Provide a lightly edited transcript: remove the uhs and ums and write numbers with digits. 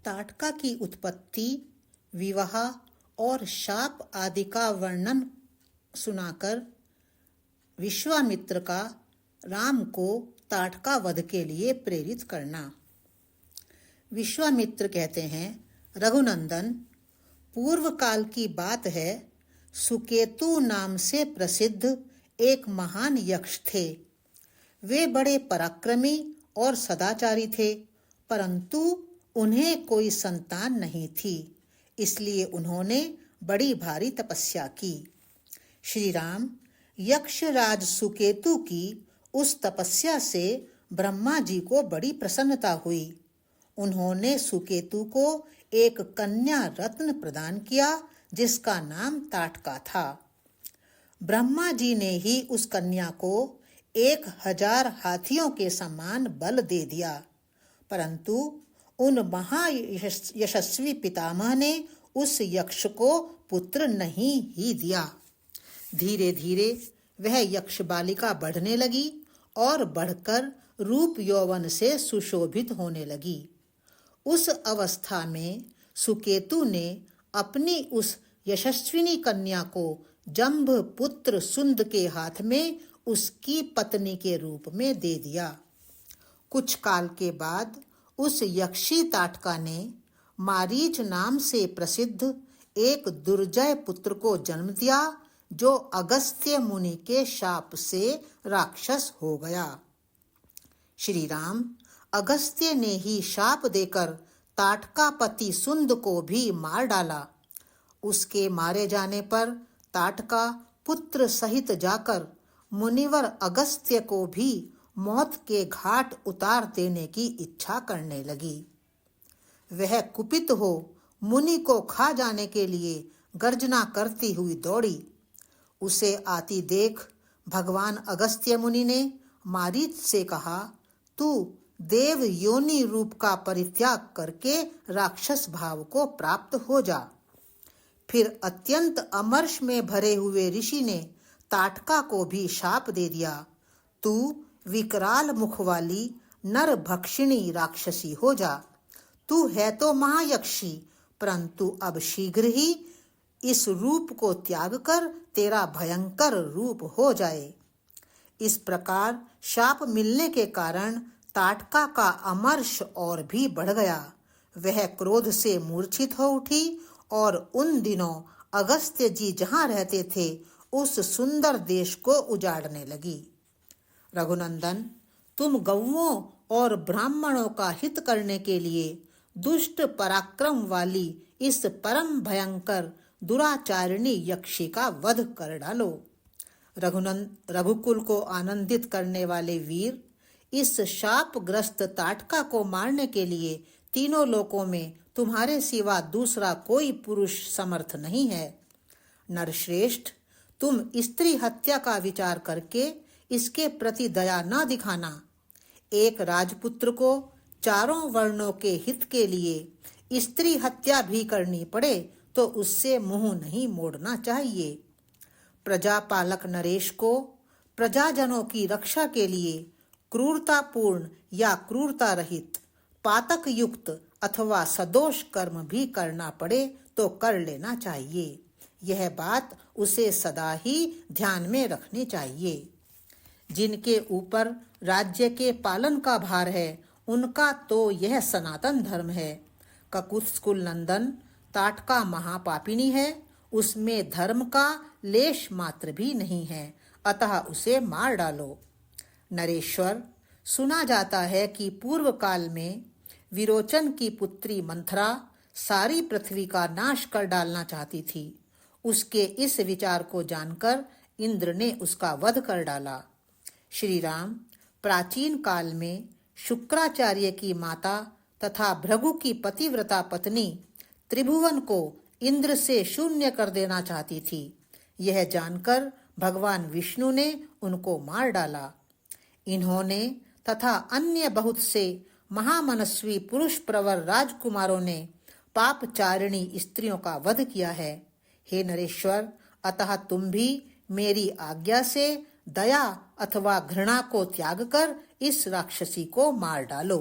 ताटका की उत्पत्ति, विवाह और शाप आदि का वर्णन सुनाकर विश्वामित्र का राम को ताटका वध के लिए प्रेरित करना। विश्वामित्र कहते हैं, रघुनंदन, पूर्व काल की बात है, सुकेतु नाम से प्रसिद्ध एक महान यक्ष थे। वे बड़े पराक्रमी और सदाचारी थे, परंतु उन्हें कोई संतान नहीं थी, इसलिए उन्होंने बड़ी भारी तपस्या की। श्री राम, यक्षराज सुकेतु की उस तपस्या से ब्रह्मा जी को बड़ी प्रसन्नता हुई। उन्होंने सुकेतु को एक कन्या रत्न प्रदान किया, जिसका नाम ताटका था। ब्रह्मा जी ने ही उस कन्या को 1000 हाथियों के समान बल दे दिया, परंतु उन महायशस्वी पितामह ने उस यक्ष को पुत्र नहीं ही दिया। धीरे धीरे वह यक्ष बालिका बढ़ने लगी और बढ़कर रूप यौवन से सुशोभित होने लगी। उस अवस्था में सुकेतु ने अपनी उस यशस्विनी कन्या को जंभ पुत्र सुंद के हाथ में उसकी पत्नी के रूप में दे दिया। कुछ काल के बाद उस यक्षी ताटका ने मारीच नाम से प्रसिद्ध एक दुर्जय पुत्र को जन्म दिया, जो अगस्त्य मुनि के शाप से राक्षस हो गया। श्री राम, अगस्त्य ने ही शाप देकर ताटका पति सुंद को भी मार डाला। उसके मारे जाने पर ताटका पुत्र सहित जाकर मुनिवर अगस्त्य को भी मौत के घाट उतार देने की इच्छा करने लगी। वह कुपित हो मुनि को खा जाने के लिए गर्जना करती हुई दौड़ी। उसे आती देख भगवान अगस्त्य मुनि ने मारीच से कहा, तू देव योनि रूप का परित्याग करके राक्षस भाव को प्राप्त हो जा। फिर अत्यंत अमर्ष में भरे हुए ऋषि ने ताटका को भी शाप दे दिया, तू विकराल मुख वाली नर भक्षिणी राक्षसी हो जा। तू है तो महायक्षी, परंतु अब शीघ्र ही इस रूप को त्याग कर तेरा भयंकर रूप हो जाए। इस प्रकार शाप मिलने के कारण ताटका का अमर्ष और भी बढ़ गया। वह क्रोध से मूर्छित हो उठी और उन दिनों अगस्त्य जी जहाँ रहते थे उस सुंदर देश को उजाड़ने लगी। रघुनंदन, तुम गौओं और ब्राह्मणों का हित करने के लिए दुष्ट पराक्रम वाली इस परम भयंकर दुराचारिणी यक्षी का वध कर डालो। रघुकुल को आनंदित करने वाले वीर, इस शापग्रस्त ताटका को मारने के लिए तीनों लोकों में तुम्हारे सिवा दूसरा कोई पुरुष समर्थ नहीं है। नरश्रेष्ठ, तुम स्त्री हत्या का विचार करके इसके प्रति दया न दिखाना। एक राजपुत्र को चारों वर्णों के हित के लिए स्त्री हत्या भी करनी पड़े तो उससे मुंह नहीं मोड़ना चाहिए। प्रजापालक नरेश को प्रजाजनों की रक्षा के लिए क्रूरतापूर्ण या क्रूरता रहित, पातक युक्त अथवा सदोष कर्म भी करना पड़े तो कर लेना चाहिए। यह बात उसे सदा ही ध्यान में रखनी चाहिए। जिनके ऊपर राज्य के पालन का भार है, उनका तो यह सनातन धर्म है। ककुत्स्कुल नंदन, ताटका महापापिनी है, उसमें धर्म का लेश मात्र भी नहीं है, अतः उसे मार डालो। नरेश्वर, सुना जाता है कि पूर्व काल में विरोचन की पुत्री मंथरा सारी पृथ्वी का नाश कर डालना चाहती थी। उसके इस विचार को जानकर इंद्र ने उसका वध कर डाला। श्री राम, प्राचीन काल में शुक्राचार्य की माता तथा भृगु की पतिव्रता पत्नी त्रिभुवन को इंद्र से शून्य कर देना चाहती थी। यह जानकर भगवान विष्णु ने उनको मार डाला। इन्होंने तथा अन्य बहुत से महामनस्वी पुरुष प्रवर राजकुमारों ने पापचारिणी स्त्रियों का वध किया है। हे नरेश्वर, अतः तुम भी मेरी आज्ञा से दया अथवा घृणा को त्याग कर इस राक्षसी को मार डालो।